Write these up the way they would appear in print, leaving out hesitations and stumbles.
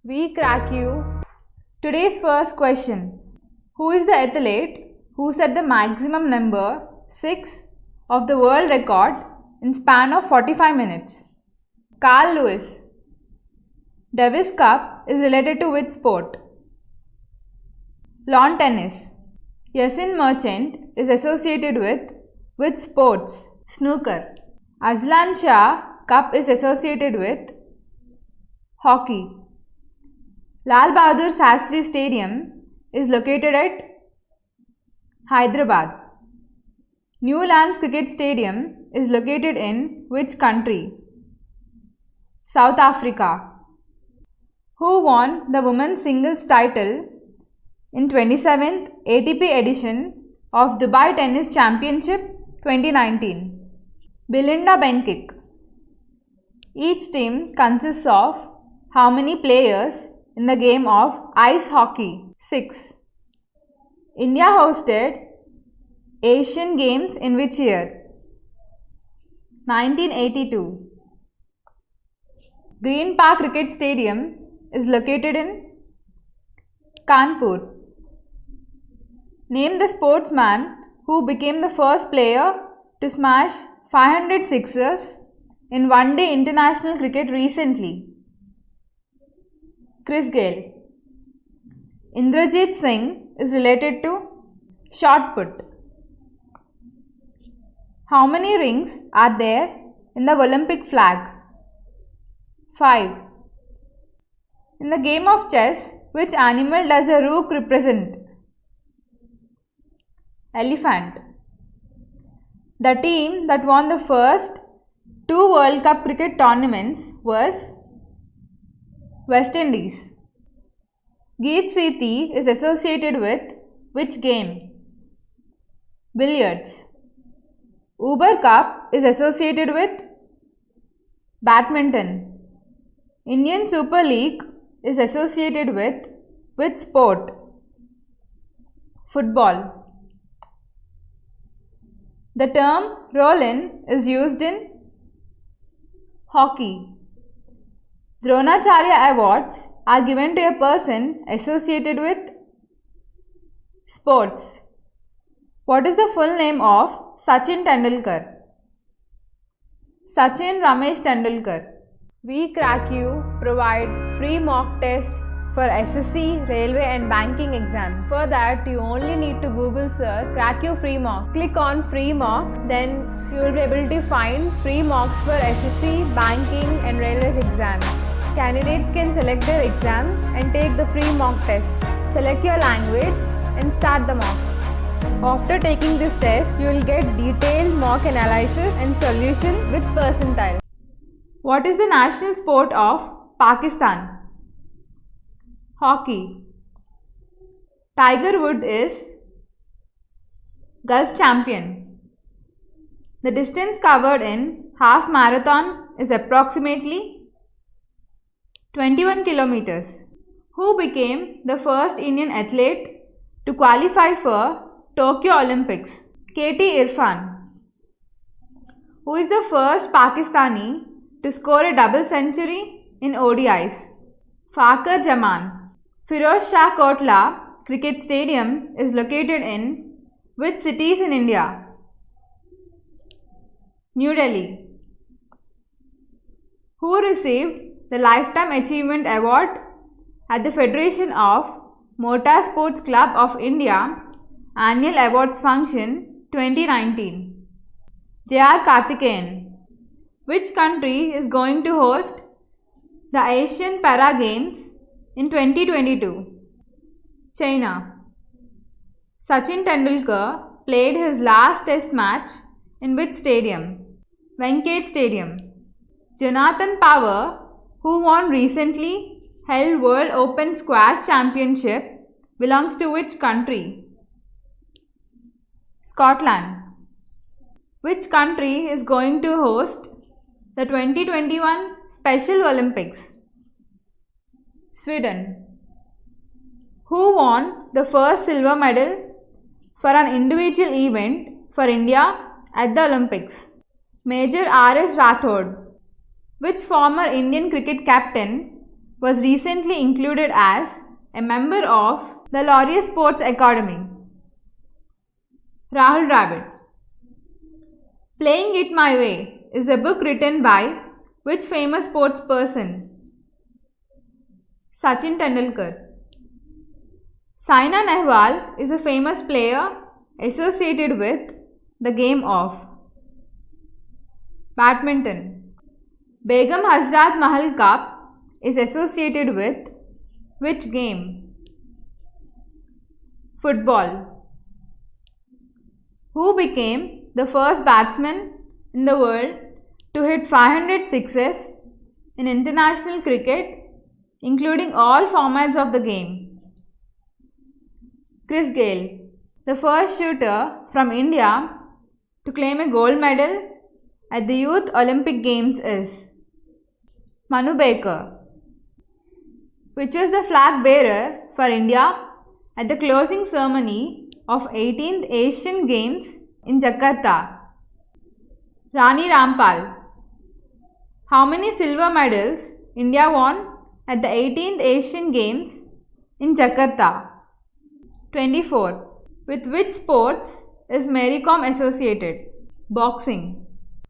We crack you. Today's first question. Who is the athlete who set the maximum number 6 of the world record in span of 45 minutes? Carl Lewis. Davis Cup is related to which sport? Lawn tennis. Yasin Merchant is associated with which sports? Snooker. Azlan Shah Cup is associated with hockey. Lal Bahadur Shastri Stadium is located at Hyderabad. New Lands Cricket Stadium is located in which country? South Africa. Who won the women's singles title in 27th ATP edition of Dubai Tennis Championship 2019? Belinda Bencic. Each team consists of how many players in the game of ice hockey? 6. India hosted Asian Games in which year? 1982. Green Park Cricket Stadium is located in Kanpur. Name the sportsman who became the first player to smash 500 sixes in one-day international cricket recently. Chris Gayle. Indrajit Singh is related to shot put. How many rings are there in the Olympic flag? 5. In the game of chess, which animal does a rook represent? Elephant. The team that won the first 2 World Cup cricket tournaments was West Indies. Geet Sethi is associated with which game? Billiards. Uber Cup is associated with badminton. Indian Super League is associated with which sport? Football. The term roll-in is used in hockey. Dronacharya Awards are given to a person associated with sports. What is the full name of Sachin Tendulkar? Sachin Ramesh Tendulkar. We Crack You provide free mock test for SSC, Railway and Banking exam. For that, you only need to Google search Crack You Free Mock. Click on Free Mocks, then you will be able to find free mocks for SSC, Banking and Railways exams. Candidates can select their exam and take the free mock test. Select your language and start the mock. After taking this test, you will get detailed mock analysis and solution with percentile. What is the national sport of Pakistan? Hockey. Tiger Woods is Gulf champion. The distance covered in half marathon is approximately 21 kilometers. Who became the first Indian athlete to qualify for Tokyo Olympics? KT Irfan. Who is the first Pakistani to score a double century in ODIs? Fakhar Zaman. Firoz Shah Kotla Cricket Stadium is located in which cities in India? New Delhi. Who received the Lifetime Achievement Award at the Federation of Motor Sports Club of India Annual Awards Function 2019? J.R. Karthikeyan. Which country is going to host the Asian Para Games in 2022? China. Sachin Tendulkar played his last test match in which stadium? Wankhede Stadium. Jonathan Power, who won recently held World Open Squash Championship, belongs to which country? Scotland. Which country is going to host the 2021 Special Olympics? Sweden. Who won the first silver medal for an individual event for India at the Olympics? Major R.S. Rathod. Which former Indian cricket captain was recently included as a member of the Laureate Sports Academy? Rahul Dravid. Playing It My Way is a book written by which famous sports person? Sachin Tendulkar. Saina Nehwal is a famous player associated with the game of badminton. Begum Hazrat Mahal Cup is associated with which game? Football. Who became the first batsman in the world to hit 500 sixes in international cricket, including all formats of the game? Chris Gayle. The first shooter from India to claim a gold medal at the Youth Olympic Games is Manu Baker. Which was the flag bearer for India at the closing ceremony of 18th Asian Games in Jakarta? Rani Rampal. How many silver medals India won at the 18th Asian Games in Jakarta? 24. With which sports is Mary Kom associated? Boxing.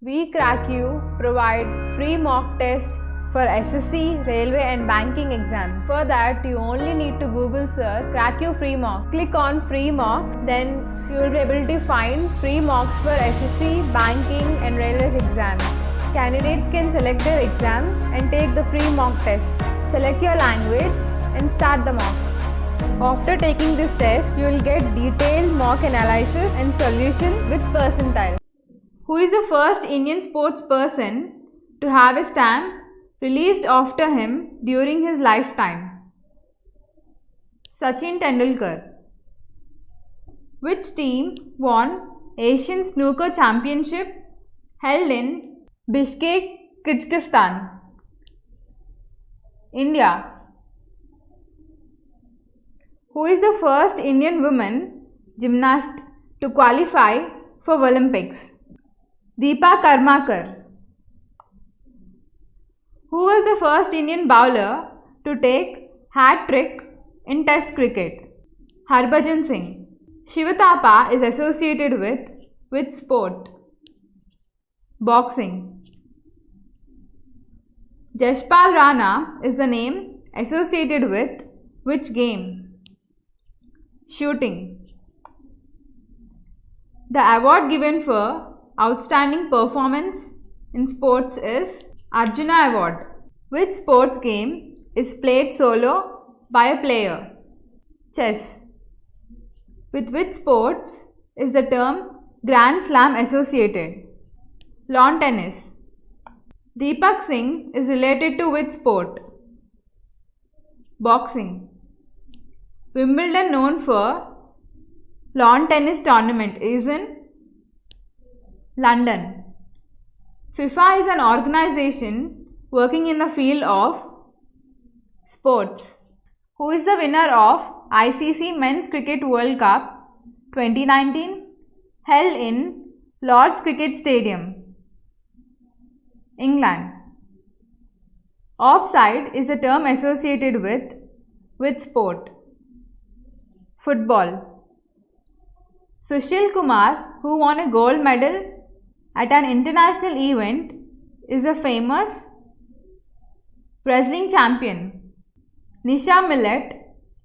We Crack You provide free mock test for SSC, railway and banking exam. For that, you only need to Google search Crack You free mock. Click on free mocks, then you will be able to find free mocks for SSC, banking and railways exams. Candidates can select their exam and take the free mock test. Select your language and start the mock. After taking this test, you will get detailed mock analysis and solution with percentile. Who is the first Indian sports person to have a stamp released after him during his lifetime? Sachin Tendulkar. Which team won Asian Snooker Championship held in Bishkek, Kyrgyzstan? India. Who is the first Indian woman gymnast to qualify for Olympics? Deepa Karmakar. Who was the first Indian bowler to take hat-trick in Test cricket? Harbhajan Singh. Shiva Thapa is associated with which sport? Boxing. Jashpal Rana is the name associated with which game? Shooting. The award given for outstanding performance in sports is Arjuna Award. Which sports game is played solo by a player? Chess. With which sports is the term Grand Slam associated? Lawn tennis. Deepak Singh is related to which sport? Boxing. Wimbledon, known for lawn tennis tournament, is in London. FIFA is an organization working in the field of sports. Who is the winner of ICC Men's Cricket World Cup 2019 held in Lord's Cricket Stadium? England. Offside is a term associated with which sport? Football. Sushil Kumar, who won a gold medal at an international event, is a famous wrestling champion. Nisha Millett,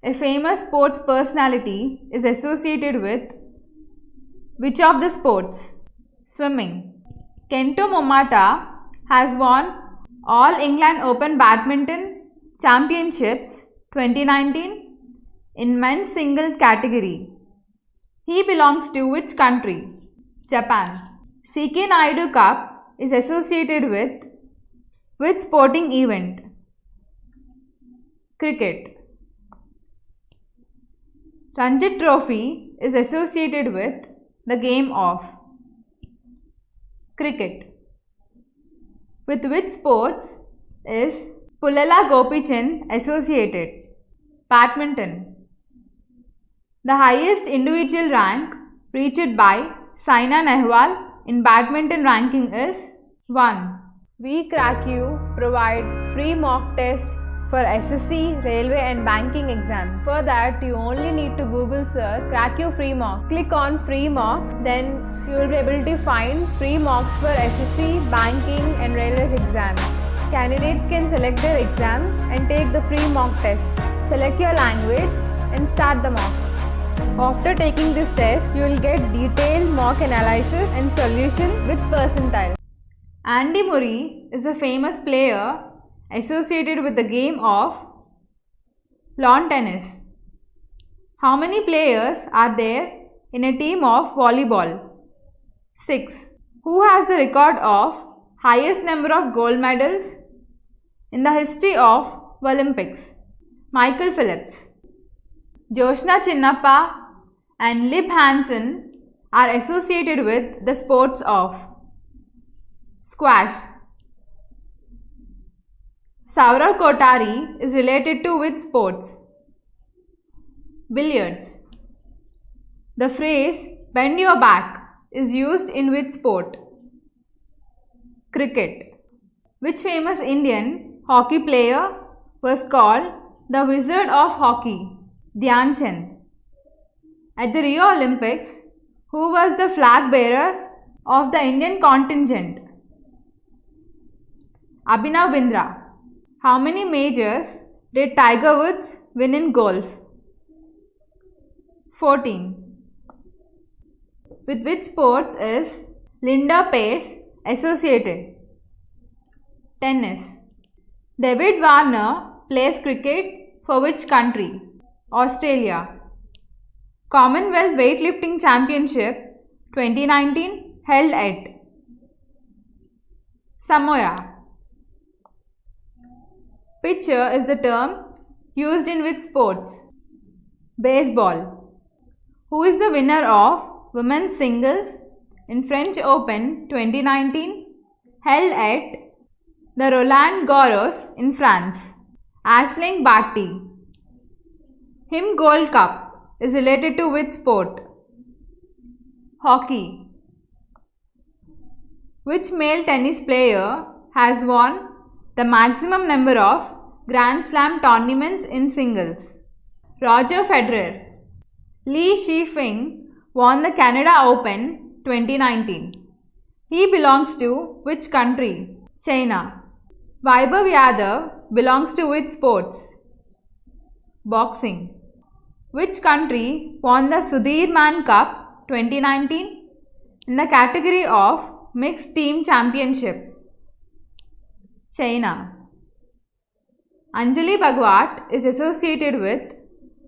a famous sports personality, is associated with which of the sports? Swimming. Kento Momota has won All England Open Badminton Championships 2019 in men's single category. He belongs to which country? Japan. CK Naidu Cup is associated with which sporting event? Cricket. Ranji Trophy is associated with the game of cricket. With which sports is Pullela Gopichand associated? Badminton. The highest individual rank reached by Saina Nehwal in badminton ranking is 1. We Crack You provide free mock test for SSC, railway and banking exam. For that, you only need to Google search CrackU free mock. Click on free mocks, then you will be able to find free mocks for SSC, banking and railways exams. Candidates can select their exam and take the free mock test. Select your language and start the mock. After taking this test, you will get detailed mock analysis and solution with percentile. Andy Murray is a famous player associated with the game of lawn tennis. How many players are there in a team of volleyball? 6. Who has the record of highest number of gold medals in the history of Olympics? Michael Phelps. Joshna Chinnappa and Lib Hansen are associated with the sports of squash. Saurav Kotari is related to which sports? Billiards. The phrase bend your back is used in which sport? Cricket. Which famous Indian hockey player was called the Wizard of Hockey? Dhyan Chand. At the Rio Olympics, who was the flag bearer of the Indian contingent? Abhinav Bindra. How many majors did Tiger Woods win in golf? 14. With which sports is Linda Pace associated? Tennis. David Warner plays cricket for which country? Australia. Commonwealth Weightlifting Championship 2019 held at Samoa. Pitcher is the term used in which sports? Baseball. Who is the winner of women's singles in French Open 2019 held at the Roland Garros in France? Aisling Barty. Him Gold Cup is related to which sport? Hockey. Which male tennis player has won the maximum number of Grand Slam tournaments in singles? Roger Federer. Li Shifeng won the Canada Open 2019. He belongs to which country? China. Vaibhav Yadav belongs to which sports? Boxing. Which country won the Sudhir Man Cup 2019 in the category of Mixed Team Championship? China. Anjali Bhagwat is associated with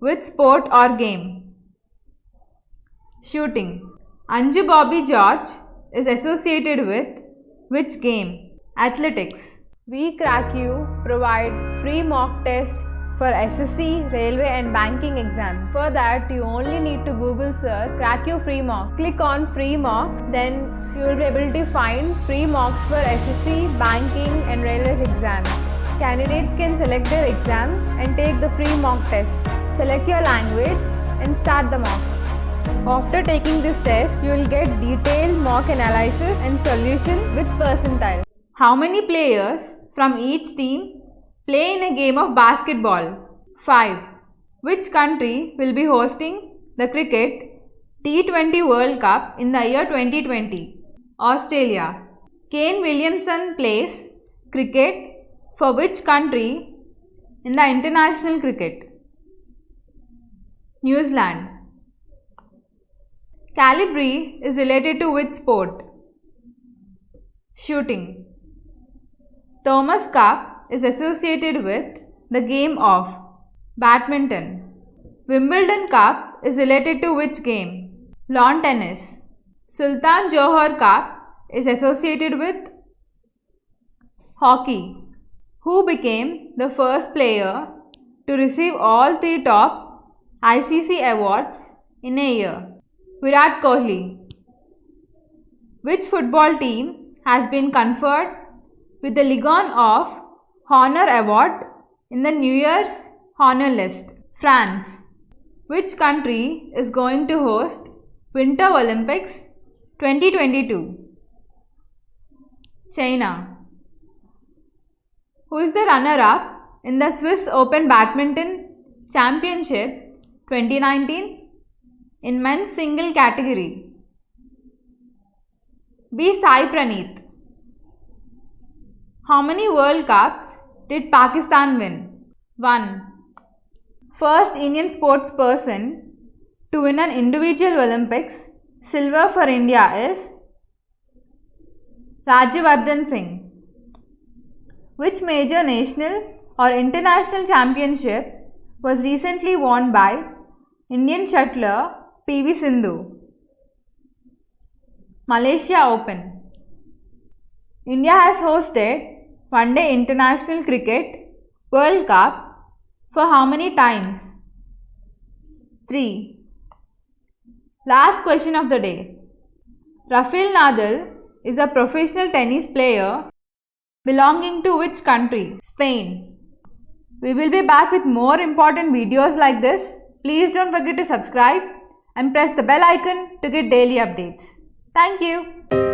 which sport or game? Shooting. Anju Bobby George is associated with which game? Athletics. We CrackU provide free mock test for SSC, railway and banking exam. For that, you only need to Google search CrackU free mock. Click on free mocks, then you will be able to find free mocks for SSC, banking and railways exams. Candidates can select their exam and take the free mock test. Select your language and start the mock. After taking this test, you will get detailed mock analysis and solution with percentile. How many players from each team play in a game of basketball? 5. Which country will be hosting the cricket T20 World Cup in the year 2020? Australia. Kane Williamson plays cricket for which country in the international cricket? New Zealand. Calibri is related to which sport? Shooting. Thomas Cup is associated with the game of badminton. Wimbledon Cup is related to which game? Lawn tennis. Sultan Johor Cup is associated with hockey. Who became the first player to receive all 3 top ICC awards in a year? Virat Kohli. Which football team has been conferred with the Legion of Honor Award in the New Year's Honor List? France. Which country is going to host Winter Olympics 2022? China. Who is the runner-up in the Swiss Open Badminton Championship 2019 in men's single category? B. Sai Praneeth. How many World Cups did Pakistan win? 1. First Indian sports person to win an individual Olympics silver for India is Rajyavardhan Singh. Which major national or international championship was recently won by Indian shuttler PV Sindhu? Malaysia Open. India has hosted One Day International Cricket World Cup for how many times? 3. Last question of the day. Rafael Nadal is a professional tennis player belonging to which country? Spain. We will be back with more important videos like this. Please don't forget to subscribe and press the bell icon to get daily updates. Thank you.